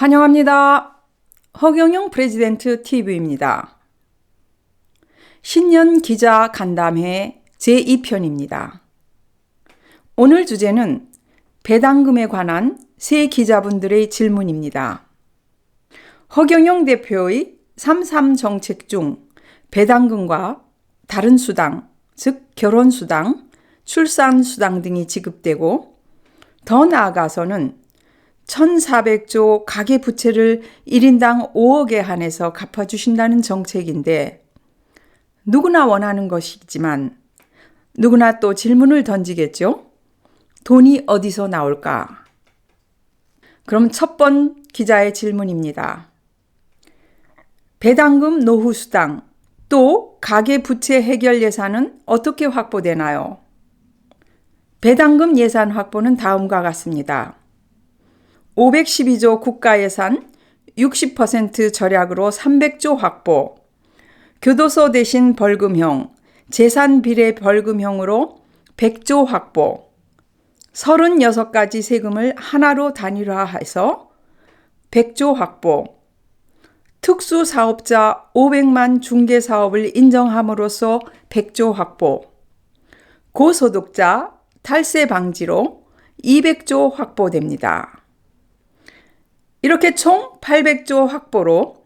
환영합니다. 허경영 프레지던트 TV입니다. 신년 기자 간담회 제2편입니다. 오늘 주제는 배당금에 관한 새 기자분들의 질문입니다. 허경영 대표의 3.3 정책 중 배당금과 다른 수당, 즉 결혼수당, 출산수당 등이 지급되고 더 나아가서는 1,400조 가계부채를 1인당 5억에 한해서 갚아주신다는 정책인데 누구나 원하는 것이지만 누구나 또 질문을 던지겠죠? 돈이 어디서 나올까? 그럼 첫 번 기자의 질문입니다. 배당금 노후수당 또 가계부채 해결 예산은 어떻게 확보되나요? 배당금 예산 확보는 다음과 같습니다. 512조 국가예산 60% 절약으로 300조 확보, 교도소 대신 벌금형, 재산 비례 벌금형으로 100조 확보, 36가지 세금을 하나로 단일화해서 100조 확보, 특수사업자 500만 중개사업을 인정함으로써 100조 확보, 고소득자 탈세 방지로 200조 확보됩니다. 이렇게 총 800조 확보로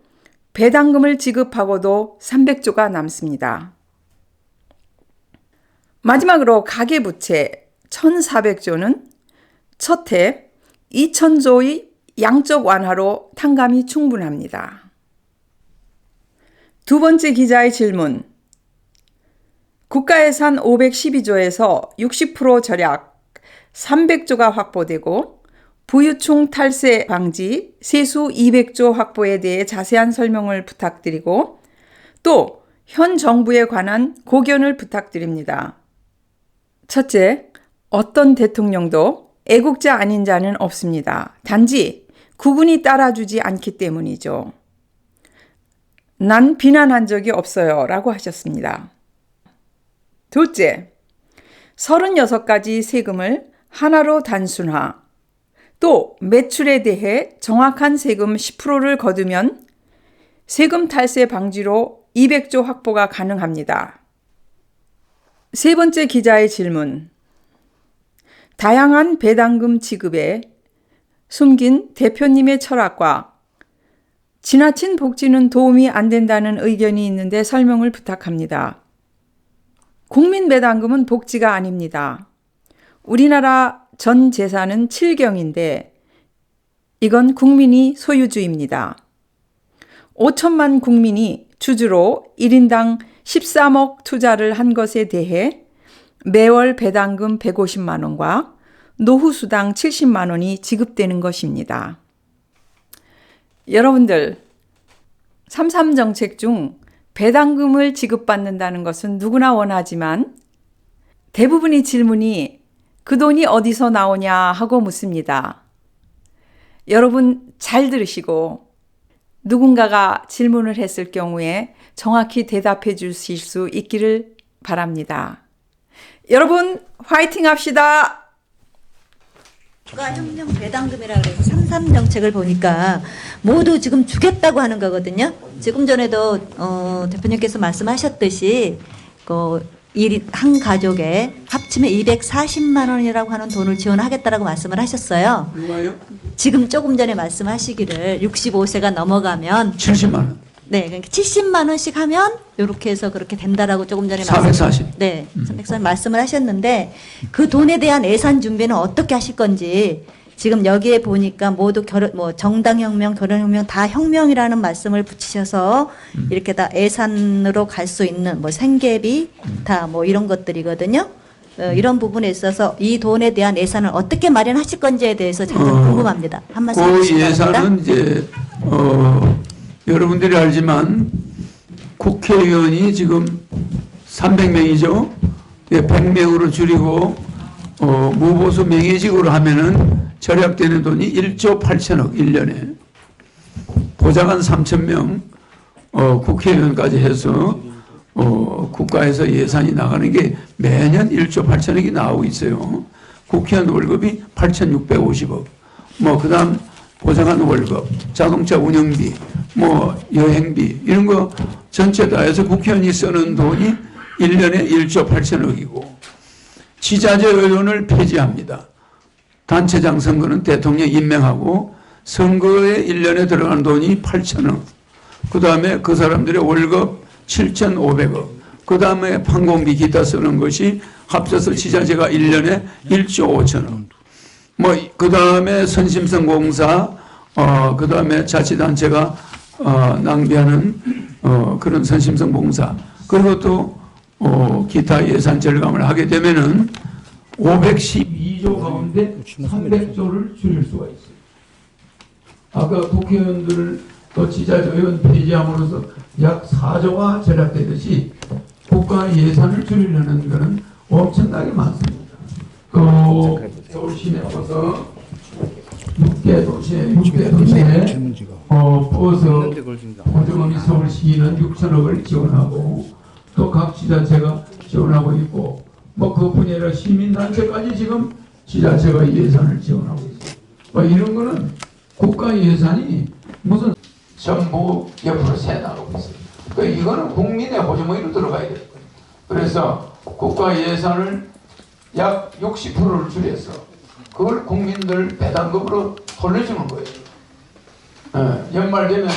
배당금을 지급하고도 300조가 남습니다. 마지막으로 가계부채 1,400조는 첫 해 2,000조의 양적 완화로 탕감이 충분합니다. 두 번째 기자의 질문. 국가예산 512조에서 60% 절약 300조가 확보되고 부유층 탈세 방지 세수 200조 확보에 대해 자세한 설명을 부탁드리고 또 현 정부에 관한 고견을 부탁드립니다. 첫째, 어떤 대통령도 애국자 아닌 자는 없습니다. 단지 국군이 따라주지 않기 때문이죠. 난 비난한 적이 없어요 라고 하셨습니다. 둘째, 36가지 세금을 하나로 단순화, 또 매출에 대해 정확한 세금 10%를 거두면 세금 탈세 방지로 200조 확보가 가능합니다. 세 번째 기자의 질문. 다양한 배당금 지급에 숨긴 대표님의 철학과 지나친 복지는 도움이 안 된다는 의견이 있는데 설명을 부탁합니다. 국민 배당금은 복지가 아닙니다. 우리나라 전 재산은 7경인데 이건 국민이 소유주입니다. 5천만 국민이 주주로 1인당 13억 투자를 한 것에 대해 매월 배당금 150만 원과 노후수당 70만 원이 지급되는 것입니다. 여러분들, 3.3 정책 중 배당금을 지급받는다는 것은 누구나 원하지만 대부분의 질문이 그 돈이 어디서 나오냐 하고 묻습니다. 여러분 잘 들으시고 누군가가 질문을 했을 경우에 정확히 대답해 주실 수 있기를 바랍니다. 여러분 화이팅 합시다. 국가혁명 배당금이라고 해서 3.3 정책을 보니까 모두 지금 주겠다고 하는 거거든요. 지금 전에도 대표님께서 말씀하셨듯이 한 가족에 합치면 240만 원이라고 하는 돈을 지원하겠다라고 말씀을 하셨어요. 누가요? 지금 조금 전에 말씀하시기를 65세가 넘어가면 70만 원. 네, 그러니까 70만 원씩 하면 이렇게 해서 그렇게 된다라고 조금 전에 440. 네, 340 말씀을 하셨는데 그 돈에 대한 예산 준비는 어떻게 하실 건지 지금 여기에 보니까 모두 정당혁명, 결혼혁명 다 혁명이라는 말씀을 붙이셔서 이렇게 다 예산으로 갈 수 있는 생계비 다 이런 것들이거든요. 이런 부분에 있어서 이 돈에 대한 예산을 어떻게 마련하실 건지에 대해서 좀 궁금합니다. 한 말씀 해주시기 바랍니다. 예산은 이제 여러분들이 알지만 국회의원이 지금 300명이죠. 100명으로 줄이고 무보수 명예직으로 하면은 절약되는 돈이 1조 8천억 1년에 보좌관 3,000명 국회의원까지 해서 국가에서 예산이 나가는 게 매년 1조 8천억이 나오고 있어요. 국회의원 월급이 8,650억. 그 다음 보장한 월급, 자동차 운영비, 뭐 여행비 이런 거 전체 다 해서 국회의원이 쓰는 돈이 1년에 1조 8천억이고 지자체 의원을 폐지합니다. 단체장 선거는 대통령 임명하고 선거에 1년에 들어가는 돈이 8천억. 그 다음에 그 사람들의 월급 7,500억. 그 다음에 판공비 기타 쓰는 것이 합쳐서 지자체가 1년에 1조 5천억. 뭐, 그 다음에 선심성 공사, 그 다음에 자치단체가, 낭비하는, 그런 선심성 봉사. 그리고 또, 기타 예산 절감을 하게 되면은 512조 가운데 300조를 줄일 수가 있어요. 아까 국회의원들을 또 지자체 의원 폐지함으로써 약 4조가 절약되듯이 국가 예산을 줄이려는 것은 엄청나게 많습니다. 또 서울 시내 버서 6대 도시에 버스 보조금이 서울시는 6천억을 지원하고 또 각 지자체가 지원하고 있고 뭐 그뿐이 아니라 시민단체까지 지금 지자체가 예산을 지원하고 있어요. 뭐 이런 거는 국가 예산이 무슨 전부 옆으로 새 나가고 있어요. 그러니까 이거는 국민의 보조금으로 들어가야 돼요. 그래서 국가 예산을 약 60%를 줄여서 그걸 국민들 배당금으로 돌려주는 거예요. 연말 되면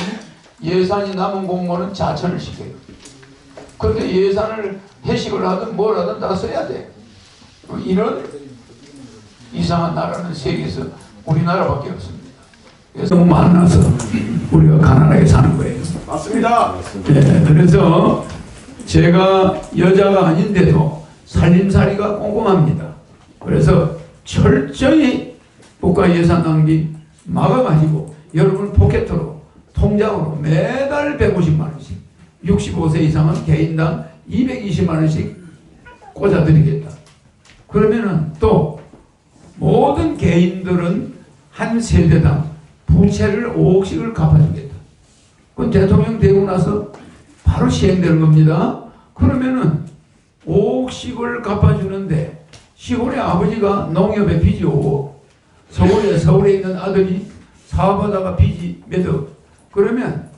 예산이 남은 공무원은 자천을 시켜요. 그런데 예산을 회식을 하든 뭘 하든 다 써야 돼. 이런 이상한 나라는 세계에서 우리나라밖에 없습니다. 그래서 너무 많아서 우리가 가난하게 사는 거예요. 맞습니다. 네, 그래서 제가 여자가 아닌데도 살림살이가 꼼꼼합니다. 그래서 철저히 국가 예산 낭비 막아가지고 여러분 포켓으로 통장으로 매달 150만 원씩 65세 이상은 개인당 220만 원씩 꽂아드리겠다. 그러면은 또 모든 개인들은 한 세대당 부채를 5억씩을 갚아주겠다. 그건 대통령 되고 나서 바로 시행되는 겁니다. 그러면은 5억씩을 갚아주는데 시골의 아버지가 농협에 빚이 5억, 서울에 있는 아들이 사업하다가 빚이 몇 억. 그러면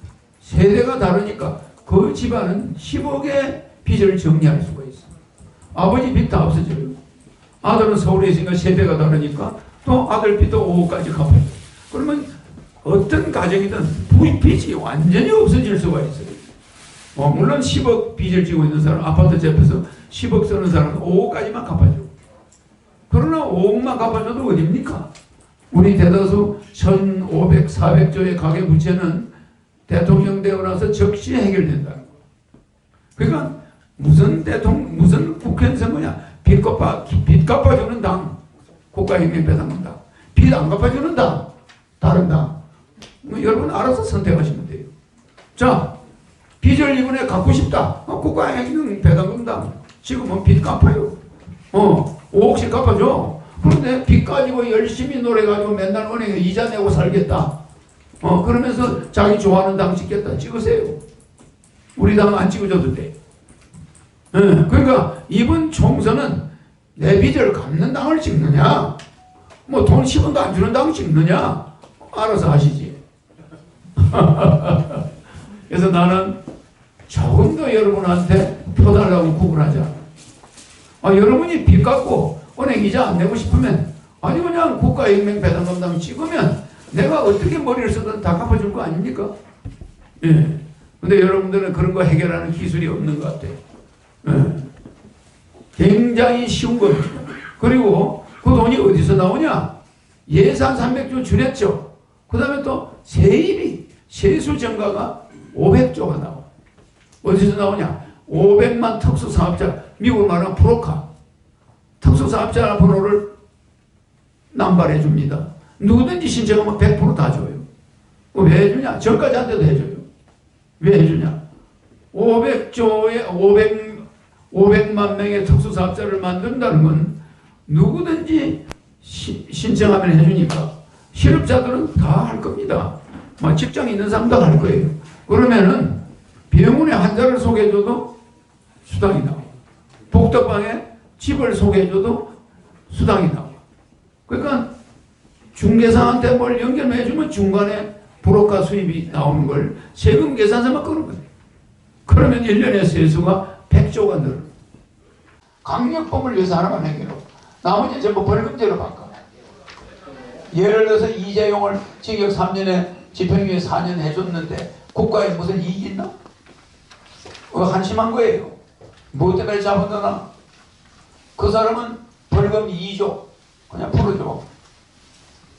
세대가 다르니까 그 집안은 10억의 빚을 정리할 수가 있어. 아버지 빚 다 없어져요. 아들은 서울에 있으니까 세대가 다르니까 또 아들 빚도 5억까지 갚아요. 그러면 어떤 가정이든 빚이 완전히 없어질 수가 있어요. 물론 10억 빚을 지고 있는 사람, 아파트 잡혀서 10억 쓰는 사람은 5억까지만 갚아줘. 그러나 5억만 갚아줘도 어딥니까? 우리 대다수 1,500, 400조의 가계부채는 대통령 되고 나서 즉시 해결된다는 거예요. 그러니까 무슨 국회의원 선거냐? 빚 갚아주는 당, 국가혁명배당금 빚 안 갚아주는 당, 다른 당. 여러분 알아서 선택하시면 돼요. 자, 빚을 이번에 갚고 싶다. 국가혁명배당금당 지금은 빚 갚아요. 5억씩 갚아줘. 그런데 빚 가지고 열심히 노래가지고 맨날 은행에 이자 내고 살겠다. 그러면서 자기 좋아하는 당 찍겠다. 찍으세요. 우리 당은 안 찍어줘도 돼. 그러니까 이번 총선은 내 빚을 갚는 당을 찍느냐, 뭐 돈 10원도 안 주는 당을 찍느냐, 알아서 하시지. 그래서 나는 조금 더 여러분한테 표달라고 구분하자. 여러분이 빚 갚고 은행 이자 안 내고 싶으면 아니 그냥 국가혁명배당금당 찍으면 내가 어떻게 머리를 쓰든 다 갚아줄 거 아닙니까? 예. 근데 여러분들은 그런 거 해결하는 기술이 없는 것 같아요. 예. 굉장히 쉬운 겁니다. 그리고 그 돈이 어디서 나오냐? 예산 300조 줄였죠. 그 다음에 또 세입이, 세수 증가가 500조가 나와. 어디서 나오냐? 500만 특수사업자, 미국 말하는 프로카. 특수사업자 번호를 남발해 줍니다. 누구든지 신청하면 100% 다 줘요. 왜 해주냐? 전까지한테도 해줘요. 왜 해주냐? 500만 명의 특수사업자를 만든다는 건 누구든지 신청하면 해주니까 실업자들은 다 할 겁니다. 직장 있는 사람도 할 거예요. 그러면은 병원에 환자를 소개해줘도 수당이 나와. 복덕방에 집을 소개해줘도 수당이 나와. 그러니까 중개사한테 뭘 연결해주면 중간에 브로커 수입이 나오는 걸 세금 계산서만 끄는 거예요. 그러면 1년에 세수가 100조가 늘어. 강력범을 위해서 하나만 해결하고 나머지 전부 벌금제로 바꿔. 예를 들어서 이재용을 징역 3년에 집행유예 4년 해줬는데 국가에 무슨 이익이 있나? 한심한 거예요. 뭐 때문에 잡아넣나? 그 사람은 벌금 2조 그냥 풀어줘.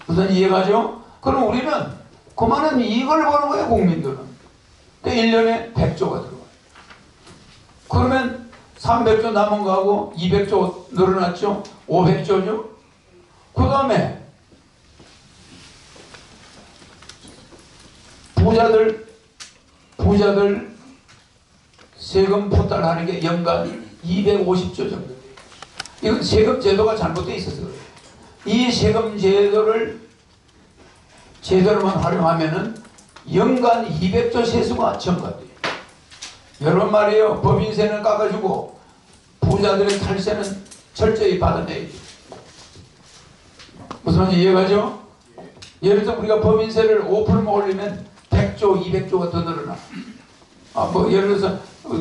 무슨 이해가죠? 그럼 우리는 그만한 이익을 버는 거예요, 국민들은. 근데 1년에 100조가 들어와요. 그러면 300조 남은 거하고 200조 늘어났죠? 500조죠? 그 다음에 부자들 세금 포탈하는 게 연간 250조 정도 돼요. 이건 세금 제도가 잘못되어 있어서 그래요. 이 세금 제도를 제대로만 활용하면은 연간 200조 세수가 증가돼요. 여러분 말이에요. 법인세는 깎아주고 부자들의 탈세는 철저히 받아내야죠. 무슨 말인지 이해가죠? 예를 들어 우리가 법인세를 5%만 올리면 100조, 200조가 더 늘어나. 예를 들어서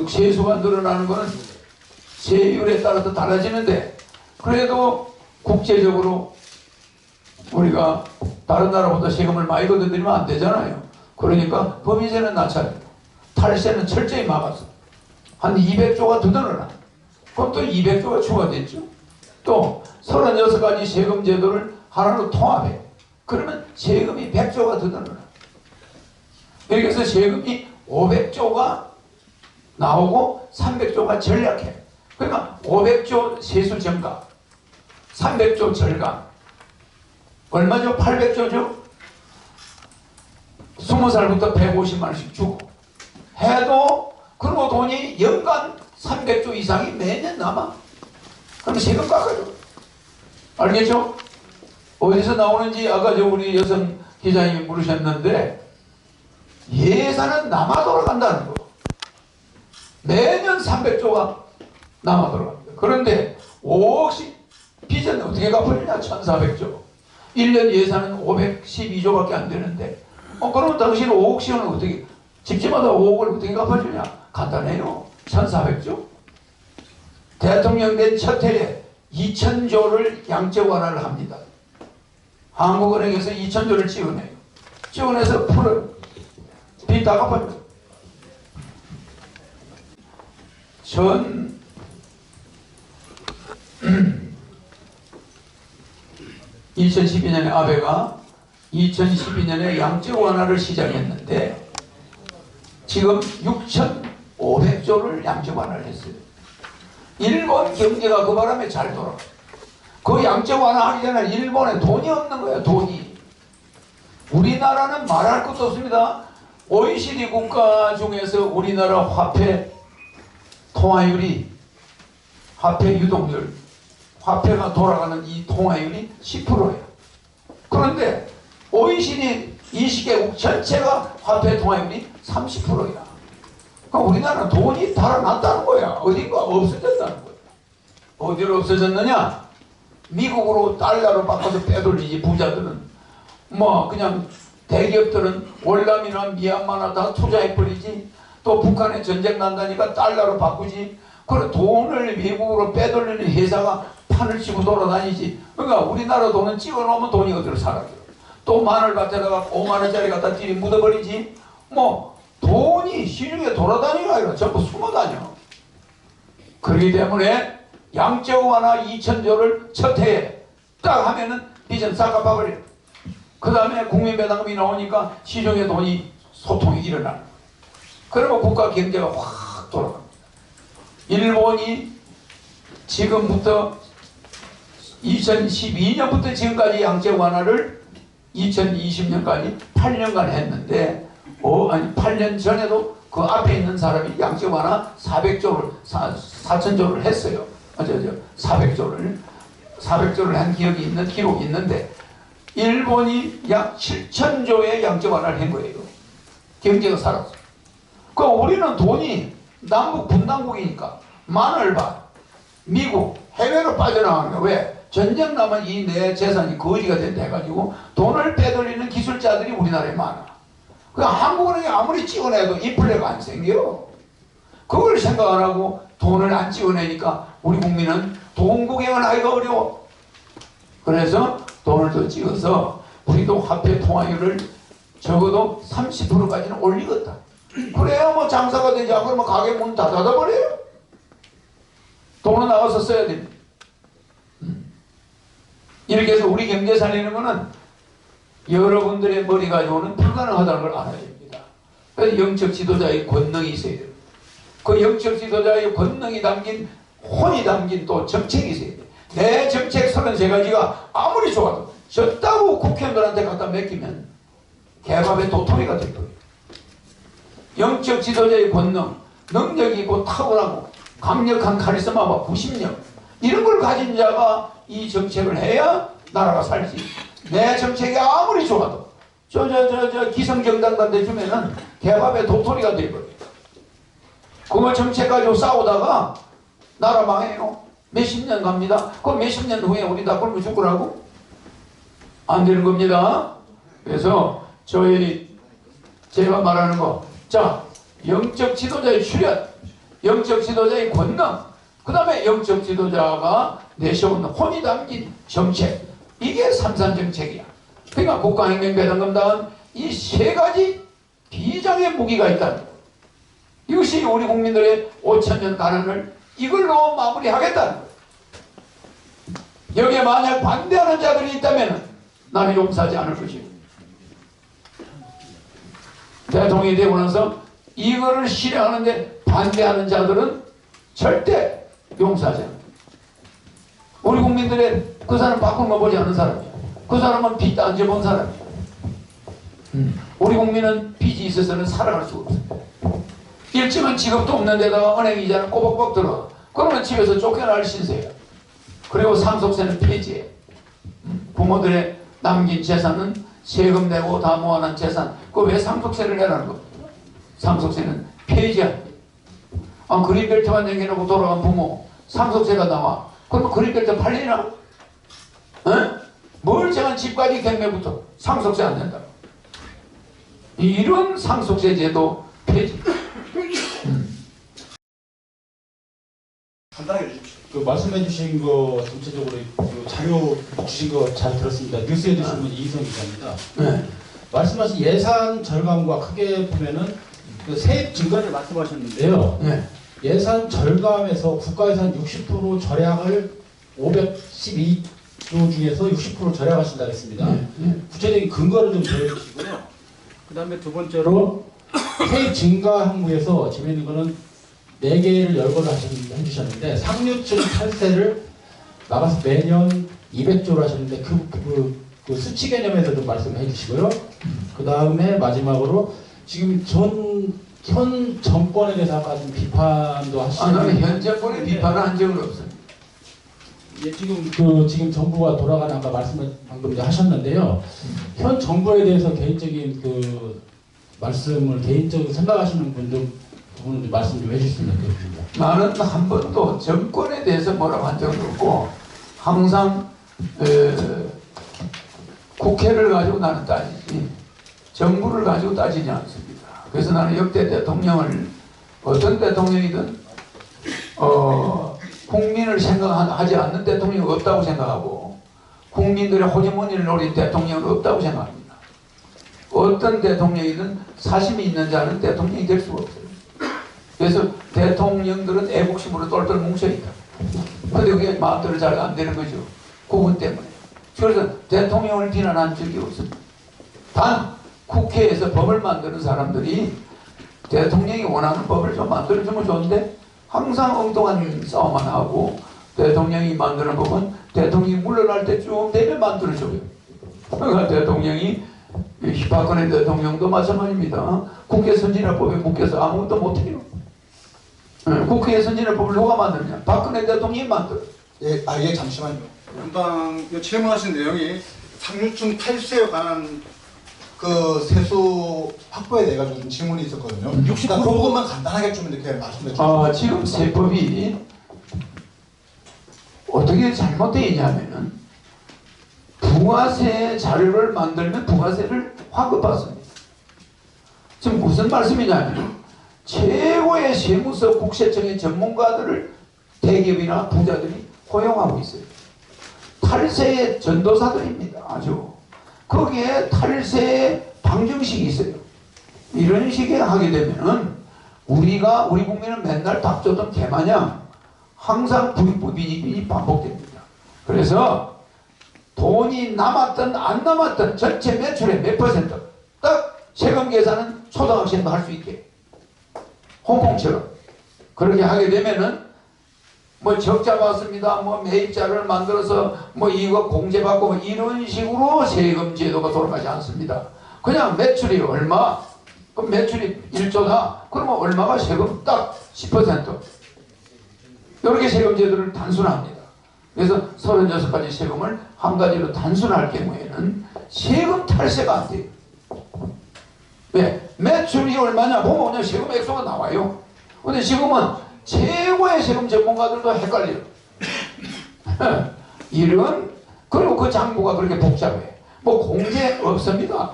세수가 늘어나는 거는 세율에 따라서 달라지는데 그래도 국제적으로 우리가 다른 나라보다 세금을 많이 걷어들이면 안 되잖아요. 그러니까 법인세는 낮춰야 탈세는 철저히 막아서 한 200조가 더 늘어나. 그럼 또 200조가 추가됐죠. 또 36가지 세금 제도를 하나로 통합해. 그러면 세금이 100조가 더 늘어나. 이렇게 해서 세금이 500조가 나오고 300조가 절약해. 그러니까 500조 세수 증가, 300조 절감. 얼마죠? 800조죠? 20살부터 150만 원씩 주고 해도 그리고 돈이 연간 300조 이상이 매년 남아. 그럼 세금 깎아줘. 알겠죠? 어디서 나오는지 아까 우리 여성 기자님이 물으셨는데 예산은 남아 돌아간다는 거. 매년 300조가 남아 돌아갑니다. 그런데 5억씩 빚은 어떻게 갚으느냐? 1400조. 1년 예산은 512조밖에 안 되는데 그러면 당신 5억씩은 어떻게 집집마다 5억을 어떻게 갚아주냐? 간단해요. 1400조. 대통령 된 첫 해에 2000조를 양적 완화를 합니다. 한국은행에서 2000조를 찍어내요. 찍어내서 풀어요. 빚 다 갚아요. 2012년에 아베가 2012년에 양적 완화를 시작했는데 지금 6,500조를 양적 완화를 했어요. 일본 경제가 그 바람에 잘 돌아가요. 그 양적 완화하기 전에 일본에 돈이 없는 거예요. 돈이. 우리나라는 말할 것도 없습니다. OECD 국가 중에서 우리나라 화폐 통화율이 화폐 유동률 화폐가 돌아가는 이 통화율이 10%예요. 그런데 OECD 20개국 전체가 화폐 통화율이 30%야. 그러니까 우리나라는 돈이 달아났다는 거야. 어딘가 없어졌다는 거야. 어디로 없어졌느냐? 미국으로 달러로 바꿔서 빼돌리지. 부자들은 그냥 대기업들은 월남이나 미얀마나 다 투자해버리지. 또 북한에 전쟁 난다니까 달러로 바꾸지. 그래 돈을 미국으로 빼돌리는 회사가 판을 치고 돌아다니지. 그러니까 우리나라 돈은 찍어놓으면 돈이 어디로 사라져. 또 마늘밭에다가 5만원짜리 갖다 들이 묻어버리지. 돈이 시중에 돌아다니가 아니라 전부 숨어다녀. 그렇기 때문에 양적 완화 2000조를 첫 해에 딱 하면은 빚은 싹 갚아버려. 그 다음에 국민배당금이 나오니까 시중에 돈이 소통이 일어나는 거예요. 그러면 국가 경제가 확 돌아갑니다. 일본이 지금부터 2012년부터 지금까지 양적 완화를 2020년까지 8년간 했는데 8년 전에도 그 앞에 있는 사람이 양적 완화 4천조를 했어요. 400조를 한 기록이 있는데 일본이 약 7천조의 양적 완화를 한 거예요. 경제가 살았어. 우리는 돈이 남북 분단국이니까 마늘밭, 미국, 해외로 빠져나가는 거야. 왜? 전쟁 나면 이 내 재산이 거지가 된다 해가지고 돈을 빼돌리는 기술자들이 우리나라에 많아. 그 한국은행이 아무리 찍어내도 인플레가 안 생겨. 그걸 생각 안 하고 돈을 안 찍어내니까 우리 국민은 돈 구경을 하기가 어려워. 그래서 돈을 더 찍어서 우리도 화폐 통화율을 적어도 30%까지는 올리겠다. 그래야 뭐 장사가 되지 않고 뭐 가게 문 다 닫아버려요. 돈은 나가서 써야 됩니다. 이렇게 해서 우리 경제 살리는 거는 여러분들의 머리 가지고는 불가능하다는 걸 알아야 됩니다. 그래서 영적 지도자의 권능이 있어야 돼요. 그 영적 지도자의 권능이 담긴, 혼이 담긴 또 정책이 있어야 돼요. 내 정책 33가지가 아무리 좋아도 졌다고 국회의원들한테 갖다 맡기면 개밥의 도토리가 될 거예요. 영적 지도자의 권능, 능력이 있고 탁월하고 강력한 카리스마와 구심력, 이런 걸 가진 자가 이 정책을 해야 나라가 살지. 내 정책이 아무리 좋아도 기성정당한테 주면은 개밥의 도토리가 되어버려요. 그거 정책 가지고 싸우다가 나라 망해요. 몇십 년 갑니다. 그럼 몇십 년 후에 우리 다 굶어 죽으라고? 안 되는 겁니다. 그래서 제가 말하는 거, 자, 영적 지도자의 출현, 영적 지도자의 권능, 그 다음에 영적 지도자가 내세운 혼이 담긴 정책, 이게 삼산정책이야. 그러니까 국가행정배당금당은 이 세 가지 비장의 무기가 있다는 거예요. 이것이 우리 국민들의 5천년 가난을 이걸로 마무리하겠다는 거예요. 여기에 만약 반대하는 자들이 있다면 나는 용서하지 않을 것이고, 대통령이 되고 나서 이거를 실행하는데 반대하는 자들은 절대 용서하지 않는다. 우리 국민들의 그 사람 바꾸는 거 보지 않은 사람이야. 그 사람은 빚 안 져본 사람이야. 우리 국민은 빚이 있어서는 살아갈 수가 없어요. 일정한 직업도 없는 데다가 은행 이자는 꼬박꼬박 들어가. 그러면 집에서 쫓겨날 신세야. 그리고 상속세는 폐지해. 부모들의 남긴 재산은 세금 내고 다 모아놓은 재산, 그거 왜 상속세를 내라는 겁니까? 상속세는 폐지한. 그린벨트만 남겨놓고 돌아간 부모 상속세가 나와. 그러면 그린벨트 팔리나? 멀쩡한 집까지 경매부터 상속세 안 낸다. 이런 상속세 제도 폐지. 간단하게 해주십시오. 그 말씀해 주신 거 전체적으로 그 자료 주신 거 잘 들었습니다. 뉴스에 주신 분 이희성 기자입니다. 네. 말씀하신 예산 절감과 크게 보면은 그 세입 증가를 말씀하셨는데요. 네. 예산 절감에서 국가예산 60% 절약을 512조 중에서 60% 절약하신다 했습니다. 구체적인 근거를 좀 보여주시고요. 그 다음에 두 번째로 세입 증가 항목에서 재미있는 거는 4개를 열거를 해주셨는데 상류층 탈세를 나가서 매년 200조를 하셨는데 그 수치 개념에서 좀 말씀해 주시고요. 그 다음에 마지막으로 지금 현 정권에 대해서 아까 좀 비판도 하시는. 나는 현 정권의 비판을 한 적은 없어요. 예, 지금 정부가 돌아가는 아까 말씀을 방금 이제 하셨는데요. 현 정부에 대해서 개인적인 그 말씀을 개인적으로 생각하시는 분들 부분을 좀 말씀 좀 해주시면 좋겠습니다. 나는 한 번도 정권에 대해서 뭐라고 한 적은 없고 항상 국회를 가지고 나는 따지지 정부를 가지고 따지지 않습니다. 그래서 나는 역대 대통령을 어떤 대통령이든 국민을 생각하지 않는 대통령이 없다고 생각하고 국민들의 호주머니를 노린 대통령은 없다고 생각합니다. 어떤 대통령이든 사심이 있는 자는 대통령이 될 수가 없어요. 그래서 대통령들은 애국심으로 똘똘 뭉쳐있다. 근데 그게 마음대로 잘 안 되는 거죠. 그분 때문에. 그래서 대통령을 비난한 적이 없습니다. 단 국회에서 법을 만드는 사람들이 대통령이 원하는 법을 좀 만들어주면 좋은데 항상 엉뚱한 싸움만 하고 대통령이 만드는 법은 대통령이 물러날 때쯤 되면 만들어줘요. 그러니까 대통령이 박근혜 대통령도 마찬가지입니다. 국회 선진화법에 묶여서 아무것도 못해요. 국회 선진화법을 누가 만드냐? 박근혜 대통령이 만들어요. 예, 잠시만요. 금방 질문하신 내용이 상류층 탈세에 관한 그 세수 확보에 대해 가지고 좀 질문이 있었거든요. 60% 그 부분만 간단하게 좀 이렇게 말씀해 주세요. 지금 세법이 어떤 어떻게 잘못되어 있냐면은 부가세 자료를 만들면 부가세를 환급받습니다. 지금 무슨 말씀이냐면 최고의 세무서 국세청의 전문가들을 대기업이나 부자들이 고용하고 있어요. 탈세의 전도사들입니다. 아주. 거기에 탈세의 방정식이 있어요. 이런 식의 하게 되면은 우리 국민은 맨날 닥쳤던 개마냥 항상 부익부빈이 반복됩니다. 그래서 돈이 남았든 안 남았든 전체 매출의 몇 퍼센트 딱 세금 계산은 초등학생도 할 수 있게 홍콩처럼 그렇게 하게 되면은 뭐 적자 받습니다. 뭐 매입자를 만들어서 뭐 이거 공제받고 뭐 이런 식으로 세금 제도가 돌아가지 않습니다. 그냥 매출이 얼마? 그럼 매출이 1조다. 그러면 얼마가 세금 딱 10%. 이렇게 세금 제도를 단순합니다. 그래서 36가지 세금을 한 가지로 단순할 경우에는 세금 탈세가 안 돼요. 왜? 매출이 얼마냐 보면 그냥 세금 액수가 나와요. 근데 지금은 최고의 세금 전문가들도 헷갈려요. 그리고 그 장부가 그렇게 복잡해. 뭐 공제 없습니다.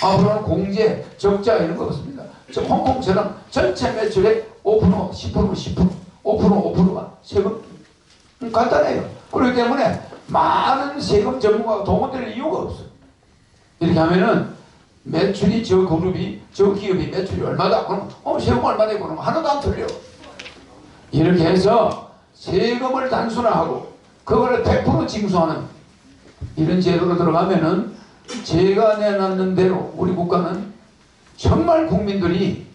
앞으로는 공제, 적자 이런 거 없습니다. 홍콩처럼 전체 매출의 5%, 10%, 10%, 5%, 5%가 세금 간단해요. 그렇기 때문에 많은 세금 전문가가 동원될 이유가 없어요. 이렇게 하면은 매출이 저 그룹이 저 기업이 매출이 얼마다 그러면 세금 얼마 내고 그러면 하나도 안 틀려. 이렇게 해서 세금을 단순화하고 그거를 100% 징수하는 이런 제도로 들어가면은 제가 내놨는 대로 우리 국가는 정말 국민들이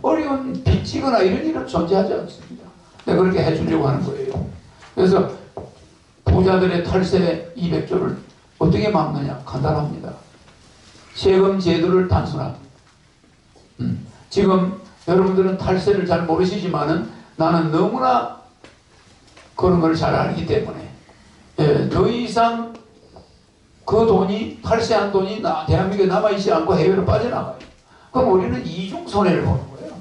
어려운 빚지거나 이런 일은 존재하지 않습니다. 내가 그렇게 해주려고 하는 거예요. 그래서 부자들의 탈세 200조를 어떻게 막느냐? 간단합니다. 세금 제도를 단순화합니다. 지금 여러분들은 탈세를 잘 모르시지만은 나는 너무나 그런 걸 잘 알기 때문에 더 이상 그 돈이 탈세한 돈이 대한민국에 남아있지 않고 해외로 빠져나가요. 그럼 우리는 이중 손해를 보는 거예요.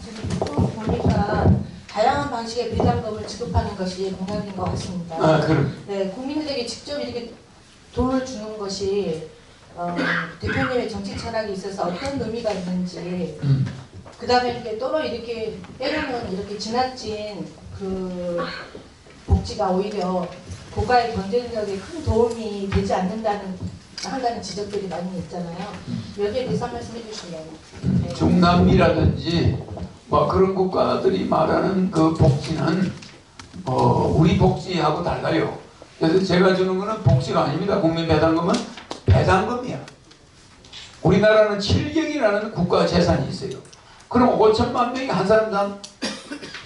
지금 보니까 다양한 방식의 배당금을 지급하는 것이 공약인 것 같습니다. 그럼. 네, 국민들에게 직접 이렇게 돈을 주는 것이 대표님의 정치 철학에 있어서 어떤 의미가 있는지, 그 다음에 이렇게 또로 이렇게 때로는 이렇게 지나친 그 복지가 오히려 국가의 경쟁력에 큰 도움이 되지 한다는 지적들이 많이 있잖아요. 여기에 대해서 한 말씀 해주시면. 네. 중남미라든지 뭐 그런 국가들이 말하는 그 복지는 우리 복지하고 달라요. 그래서 제가 주는 거는 복지가 아닙니다. 국민배당금은 배당금이야. 우리나라는 7경이라는 국가 재산이 있어요. 그럼 5천만 명이 한 사람당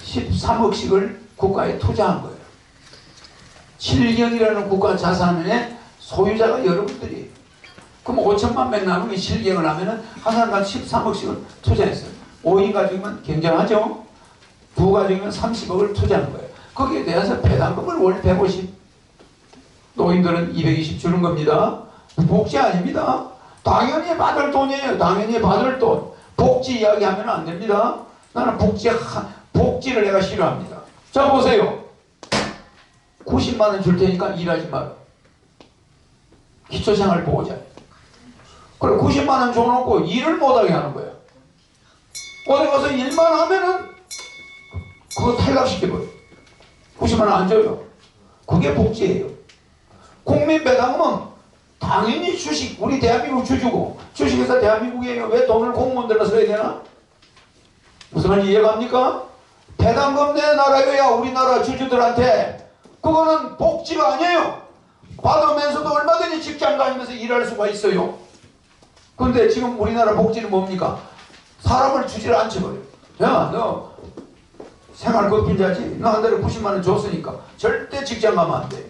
13억씩을 국가에 투자한 거예요. 7경이라는 국가 자산의 소유자가 여러분들이에요. 그럼 5천만 명 남으면 실경을 하면은 한 사람당 13억씩을 투자했어요. 5인 가족이면 굉장하죠? 두 가족이면 30억을 투자한 거예요. 거기에 대해서 배당금을 월 150, 노인들은 220 주는 겁니다. 복지 아닙니다. 당연히 받을 돈이에요. 당연히 받을 돈. 복지 이야기하면 안 됩니다. 나는 복지를 내가 싫어합니다. 자 보세요. 90만 원 줄 테니까 일하지 마라. 기초생활보호자. 그래 90만 원 줘놓고 일을 못하게 하는 거야. 어디 가서 일만 하면은 그거 탈락시켜버려. 90만 원 안 줘요. 그게 복지예요. 국민배당금은 당연히 주식, 우리 대한민국 주주고 주식회사 대한민국에 왜 돈을 공무원들로 써야 되나? 무슨 말인지 이해갑니까? 배당금 내놔라야 우리나라 주주들한테. 그거는 복지가 아니에요. 받으면서도 얼마든지 직장 다니면서 일할 수가 있어요. 그런데 지금 우리나라 복지는 뭡니까? 사람을 주지를 않죠. 야, 너 생활 거빈자지? 너 한 달에 90만 원 줬으니까 절대 직장 가면 안 돼.